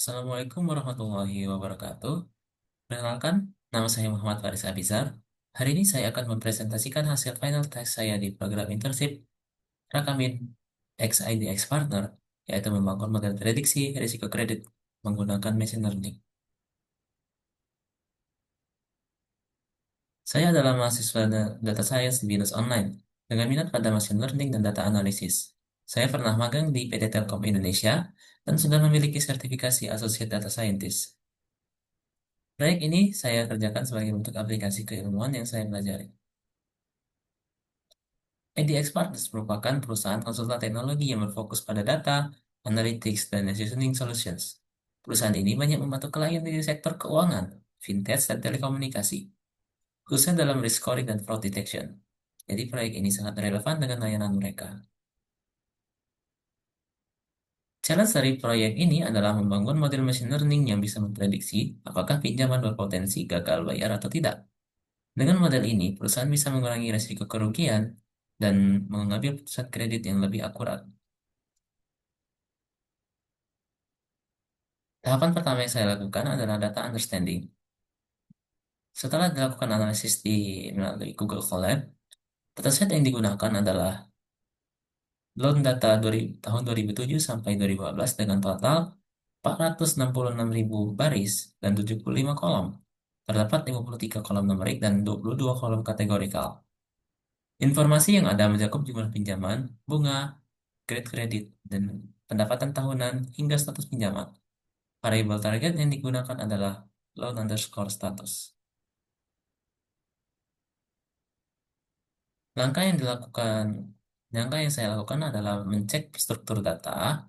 Assalamualaikum warahmatullahi wabarakatuh. Perkenalkan, nama saya Muhammad Faris Abizar. Hari ini saya akan mempresentasikan hasil final test saya di program internship Rakamin XIDX Partner, yaitu membangun model prediksi risiko kredit menggunakan machine learning. Saya adalah mahasiswa data science di BINUS Online dengan minat pada machine learning dan data analisis. Saya pernah magang di PT Telkom Indonesia dan sudah memiliki sertifikasi Associate Data Scientist. Proyek ini saya kerjakan sebagai bentuk aplikasi keilmuan yang saya pelajari. IDX Partners merupakan perusahaan konsultan teknologi yang berfokus pada data, analytics, dan decisioning solutions. Perusahaan ini banyak membantu klien di sektor keuangan, fintech, dan telekomunikasi, khususnya dalam risk scoring dan fraud detection. Jadi proyek ini sangat relevan dengan layanan mereka. Challenge dari proyek ini adalah membangun model machine learning yang bisa memprediksi apakah pinjaman berpotensi gagal bayar atau tidak. Dengan model ini, perusahaan bisa mengurangi risiko kerugian dan mengambil putusan kredit yang lebih akurat. Tahapan pertama yang saya lakukan adalah data understanding. Setelah dilakukan analisis melalui Google Colab, dataset yang digunakan adalah loan data tahun 2007 sampai 2015 dengan total 466.000 baris dan 75 kolom. Terdapat 53 kolom numerik dan 22 kolom kategorikal. Informasi yang ada mencakup jumlah pinjaman, bunga, grade kredit, dan pendapatan tahunan hingga status pinjaman. Variabel target yang digunakan adalah loan underscore status. Langkah yang dilakukan, langkah yang saya lakukan adalah mencek struktur data,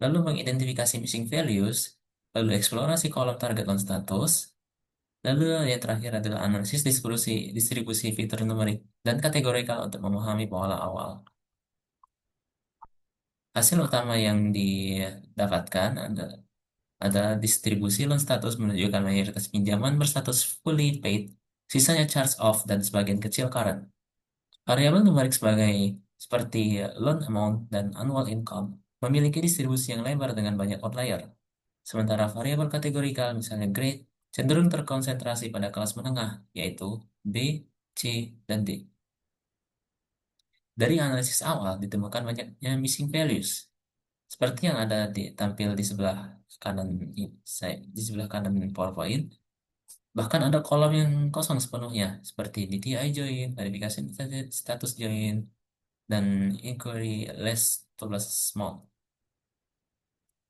lalu mengidentifikasi missing values, lalu eksplorasi kolom target loan status, lalu yang terakhir adalah analisis distribusi fitur numerik dan kategorikal untuk memahami pola awal. Hasil utama yang didapatkan adalah distribusi loan status menunjukkan mayoritas pinjaman berstatus fully paid, sisanya charge off, dan sebagian kecil current. Variabel numerik seperti loan amount dan annual income memiliki distribusi yang lebar dengan banyak outlier. Sementara variabel kategorikal, misalnya grade, cenderung terkonsentrasi pada kelas menengah, yaitu B, C, dan D. Dari analisis awal ditemukan banyaknya missing values, seperti yang tampil di sebelah kanan di sebelah kanan PowerPoint. Bahkan ada kolom yang kosong sepenuhnya, seperti DTI join, verifikasi status join, dan inquiry less to less small.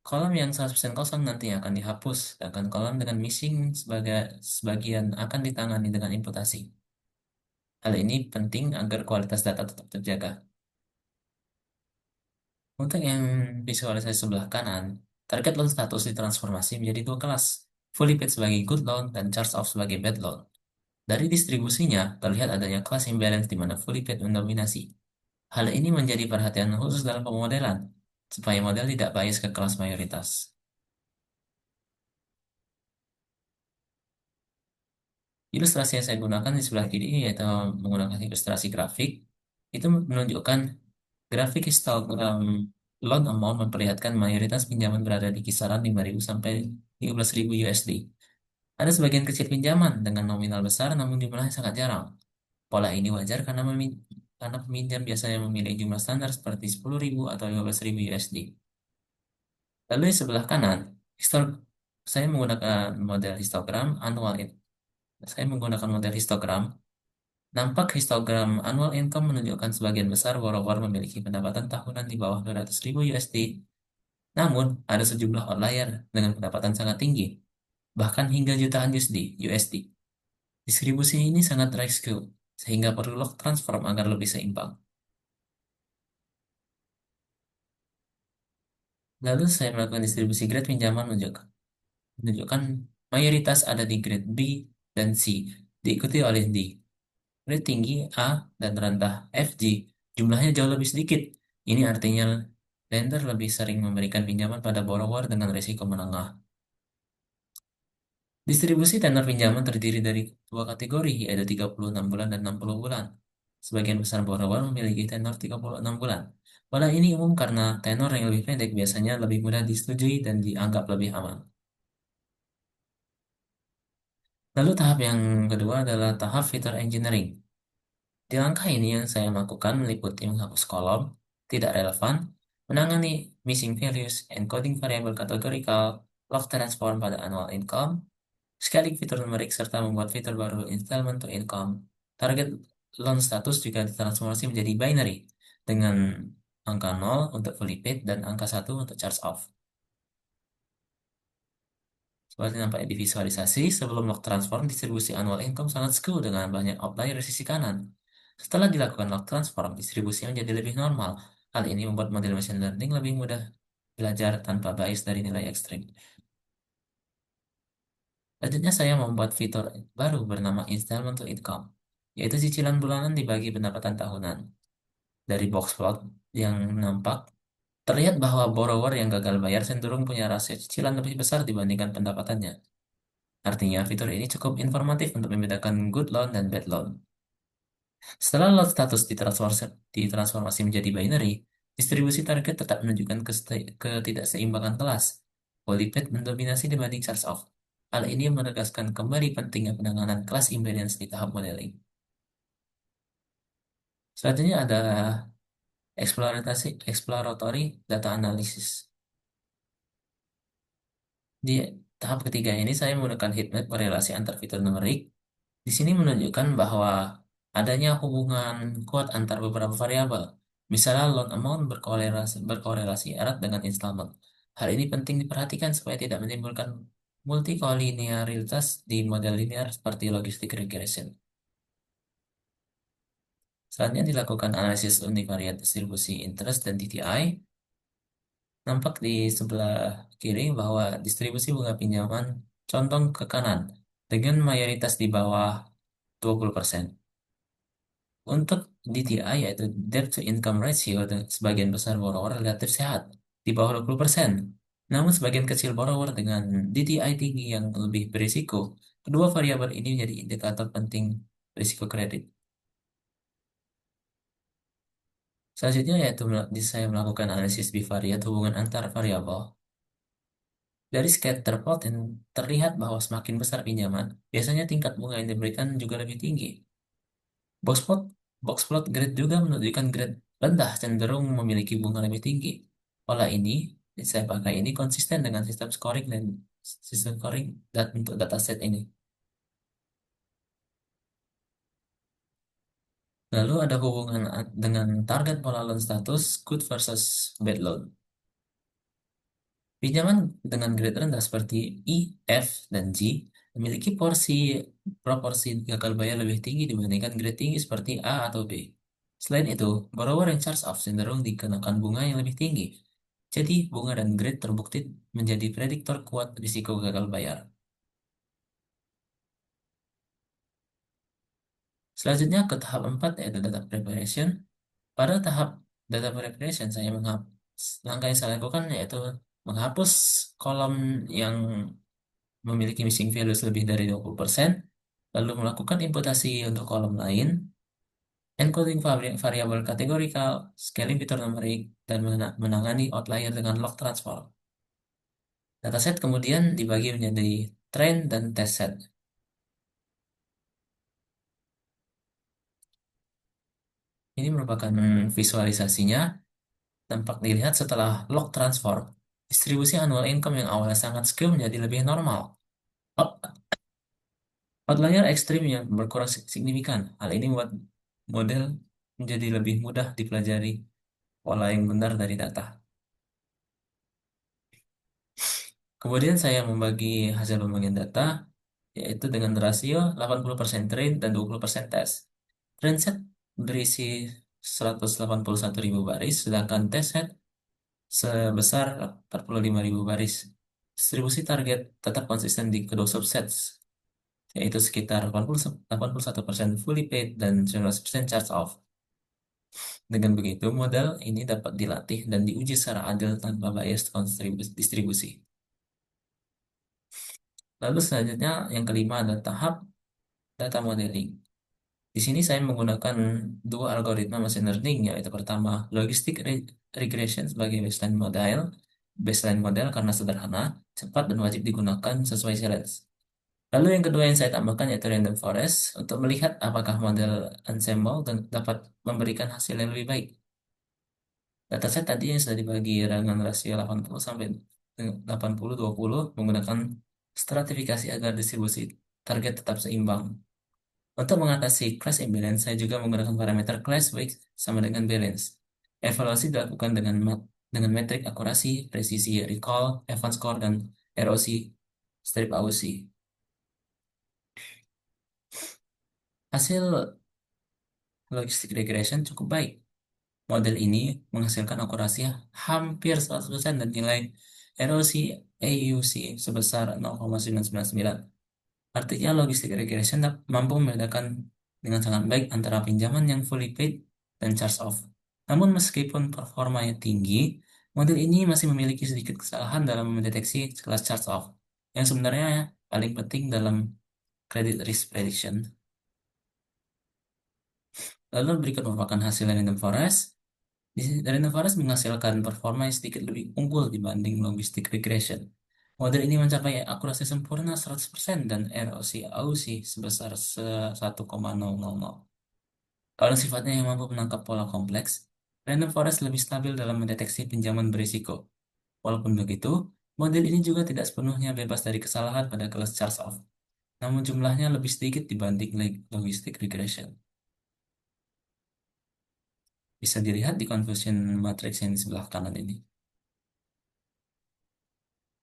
Kolom yang 100% kosong nantinya akan dihapus, sedangkan kolom dengan missing sebagian akan ditangani dengan imputasi. Hal ini penting agar kualitas data tetap terjaga. Untuk yang visualisasi sebelah kanan, target loan status ditransformasi menjadi dua kelas, fully paid sebagai good loan dan charge off sebagai bad loan. Dari distribusinya, terlihat adanya kelas imbalance di mana fully paid mendominasi. Hal ini menjadi perhatian khusus dalam pemodelan, supaya model tidak bias ke kelas mayoritas. Ilustrasi yang saya gunakan di sebelah kiri yaitu menggunakan ilustrasi grafik. Itu menunjukkan grafik histogram loan amount memperlihatkan mayoritas pinjaman berada di kisaran 5.000 sampai 15.000 USD. Ada sebagian kecil pinjaman dengan nominal besar namun jumlahnya sangat jarang. Pola ini wajar karena peminjam biasanya memilih jumlah standar seperti 10.000 atau 15.000 USD. Lalu di sebelah kanan, histor saya menggunakan model histogram annual. Saya menggunakan model histogram. Nampak histogram annual income menunjukkan sebagian besar borrower memiliki pendapatan tahunan di bawah 200.000 USD. Namun, ada sejumlah outlier dengan pendapatan sangat tinggi, bahkan hingga jutaan USD. Distribusi ini sangat rescue, sehingga perlu log transform agar lebih seimbang. Lalu saya melakukan distribusi grade pinjaman menunjukkan mayoritas ada di grade B dan C, diikuti oleh D. Grade tinggi A dan rendah FG, jumlahnya jauh lebih sedikit. Ini artinya lender lebih sering memberikan pinjaman pada borrower dengan risiko menengah. Distribusi tenor pinjaman terdiri dari dua kategori, yaitu 36 bulan dan 60 bulan. Sebagian besar borrower memiliki tenor 36 bulan. Pola ini umum karena tenor yang lebih pendek biasanya lebih mudah disetujui dan dianggap lebih aman. Lalu tahap yang kedua adalah tahap feature engineering. Di langkah ini yang saya lakukan meliputi menghapus kolom, tidak relevan, menangani missing values, encoding variabel kategorikal, log transform pada annual income, scaling fitur numerik, serta membuat fitur baru installment to income. Target loan status juga ditransformasi menjadi binary dengan angka 0 untuk fully paid dan angka 1 untuk charge off. Seperti nampak di visualisasi, sebelum lock transform, distribusi annual income sangat skew dengan banyak outlier di sisi kanan. Setelah dilakukan lock transform, distribusi menjadi lebih normal. Hal ini membuat model machine learning lebih mudah belajar tanpa bias dari nilai ekstrim. Selanjutnya saya membuat fitur baru bernama installment to income, yaitu cicilan bulanan dibagi pendapatan tahunan. Dari box plot yang nampak, terlihat bahwa borrower yang gagal bayar cenderung punya rasio cicilan lebih besar dibandingkan pendapatannya. Artinya, fitur ini cukup informatif untuk membedakan good loan dan bad loan. Setelah loan status ditransformasi menjadi binary, distribusi target tetap menunjukkan ketidakseimbangan kelas. Polypet mendominasi dibanding charge-off. Hal ini menegaskan kembali pentingnya penanganan class imbalance di tahap modeling. Selanjutnya ada exploratory data analysis. Di tahap ketiga ini saya menggunakan heatmap korelasi antar fitur numerik. Di sini menunjukkan bahwa adanya hubungan kuat antar beberapa variabel. Misalnya loan amount berkorelasi erat dengan installment. Hal ini penting diperhatikan supaya tidak menimbulkan multikolinearitas di model linear seperti logistic regression. Selanjutnya dilakukan analisis univariate distribusi interest dan DTI. Nampak di sebelah kiri bahwa distribusi bunga pinjaman condong ke kanan dengan mayoritas di bawah 20%. Untuk DTI yaitu debt to income ratio sebagian besar borrower relatif sehat di bawah 20%. Namun sebagian kecil borrower dengan DTI tinggi yang lebih berisiko. Kedua variabel ini menjadi indikator penting risiko kredit. Selanjutnya yaitu saya melakukan analisis bivariat hubungan antar variabel. Dari scatter plot yang terlihat bahwa semakin besar pinjaman, biasanya tingkat bunga yang diberikan juga lebih tinggi. Box plot, box plot grade juga menunjukkan grade rendah cenderung memiliki bunga lebih tinggi. Pola ini saya pakai ini konsisten dengan sistem scoring dan untuk dataset ini. Lalu ada hubungan dengan target pola loan status good versus bad loan. Pinjaman dengan grade rendah seperti E, F, dan G memiliki proporsi gagal bayar lebih tinggi dibandingkan grade tinggi seperti A atau B. Selain itu, borrower yang charge off cenderung dikenakan bunga yang lebih tinggi. Jadi, bunga dan grade terbukti menjadi prediktor kuat risiko gagal bayar. Selanjutnya ke tahap 4 yaitu data preparation. Pada tahap data preparation, langkah yang saya lakukan yaitu menghapus kolom yang memiliki missing values lebih dari 20%, lalu melakukan imputasi untuk kolom lain, encoding variabel kategorikal, scaling fitur numerik, dan menangani outlier dengan log transform. Dataset kemudian dibagi menjadi train dan test set. Ini merupakan visualisasinya, tampak dilihat setelah log transform. Distribusi annual income yang awalnya sangat skew menjadi lebih normal. Out- Outlier ekstrim yang berkurang signifikan. Hal ini membuat model menjadi lebih mudah dipelajari pola yang benar dari data. Kemudian saya membagi hasil pembagian data, yaitu dengan rasio 80% train dan 20% test. Train set berisi 181.000 baris, sedangkan test set sebesar 45.000 baris. Distribusi target tetap konsisten di kedua subsets, yaitu sekitar 81% fully paid dan 19% charge off. Dengan begitu, model ini dapat dilatih dan diuji secara adil tanpa bias distribusi. Lalu selanjutnya yang kelima adalah tahap data modeling. Di sini saya menggunakan dua algoritma machine learning, yaitu pertama logistic regression sebagai baseline model karena sederhana, cepat dan wajib digunakan sesuai challenge. Lalu yang kedua yang saya tambahkan yaitu random forest untuk melihat apakah model ensemble dapat memberikan hasil yang lebih baik. Dataset tadi yang sudah dibagi dengan rasio 80 sampai 80-20 menggunakan stratifikasi agar distribusi target tetap seimbang. Untuk mengatasi class imbalance, saya juga menggunakan parameter class weight sama dengan balance. Evaluasi dilakukan dengan metrik akurasi, presisi, recall, event score, dan ROC, strip AUC. Hasil logistic regression cukup baik. Model ini menghasilkan akurasi hampir 100% dan nilai ROC AUC sebesar 0,999. Artinya logistic regression mampu membedakan dengan sangat baik antara pinjaman yang fully paid dan charge off. Namun meskipun performanya tinggi, model ini masih memiliki sedikit kesalahan dalam mendeteksi kelas charge off, yang sebenarnya paling penting dalam credit risk prediction. Lalu berikut merupakan hasil random forest. Random forest menghasilkan performa yang sedikit lebih unggul dibanding logistic regression. Model ini mencapai akurasi sempurna 100% dan ROC AUC sebesar 1,000. Kalau sifatnya yang mampu menangkap pola kompleks, random forest lebih stabil dalam mendeteksi pinjaman berisiko. Walaupun begitu, model ini juga tidak sepenuhnya bebas dari kesalahan pada kelas charge-off, namun jumlahnya lebih sedikit dibanding logistic regression. Bisa dilihat di confusion matrix yang di sebelah kanan ini.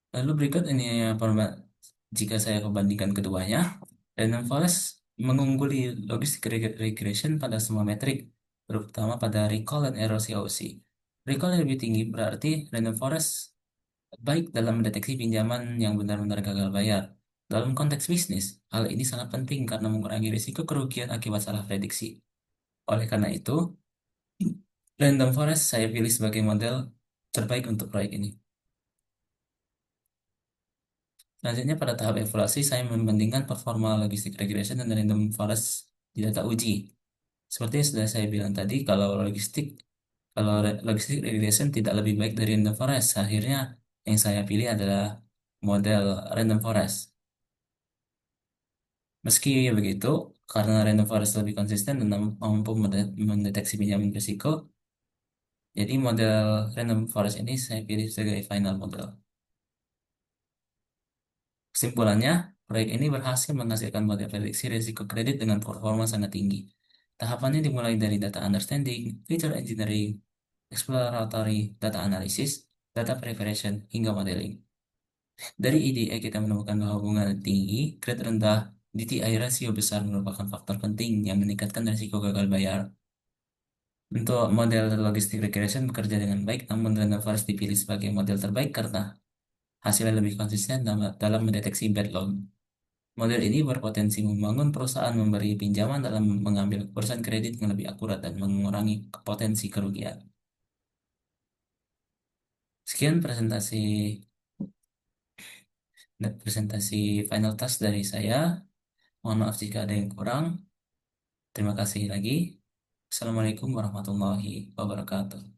Lalu berikut ini jika saya perbandingkan keduanya, random forest mengungguli logistic regression pada semua metrik, terutama pada recall dan ROCOC. Recall yang lebih tinggi berarti random forest baik dalam mendeteksi pinjaman yang benar-benar gagal bayar. Dalam konteks bisnis, hal ini sangat penting karena mengurangi risiko kerugian akibat salah prediksi. Oleh karena itu, random forest saya pilih sebagai model terbaik untuk proyek ini. Selanjutnya, pada tahap evaluasi, saya membandingkan performa logistic regression dan random forest di data uji. Seperti yang sudah saya bilang tadi, kalau logistic regression tidak lebih baik dari random forest, akhirnya yang saya pilih adalah model random forest. Meski begitu, karena random forest lebih konsisten dan mampu mendeteksi pinjaman risiko, jadi model random forest ini saya pilih sebagai final model. Kesimpulannya, proyek ini berhasil menghasilkan model prediksi risiko kredit dengan performa sangat tinggi. Tahapannya dimulai dari data understanding, feature engineering, exploratory data analysis, data preparation, hingga modeling. Dari EDA kita menemukan bahwa hubungan tinggi, grade rendah, DTI rasio besar merupakan faktor penting yang meningkatkan risiko gagal bayar. Untuk model logistic regression bekerja dengan baik, namun Random Forest dipilih sebagai model terbaik karena hasilnya lebih konsisten dalam mendeteksi bad loan. Model ini berpotensi membangun perusahaan memberi pinjaman dalam mengambil keputusan kredit yang lebih akurat dan mengurangi potensi kerugian. Sekian presentasi final task dari saya. Mohon maaf jika ada yang kurang. Terima kasih lagi. Assalamualaikum warahmatullahi wabarakatuh.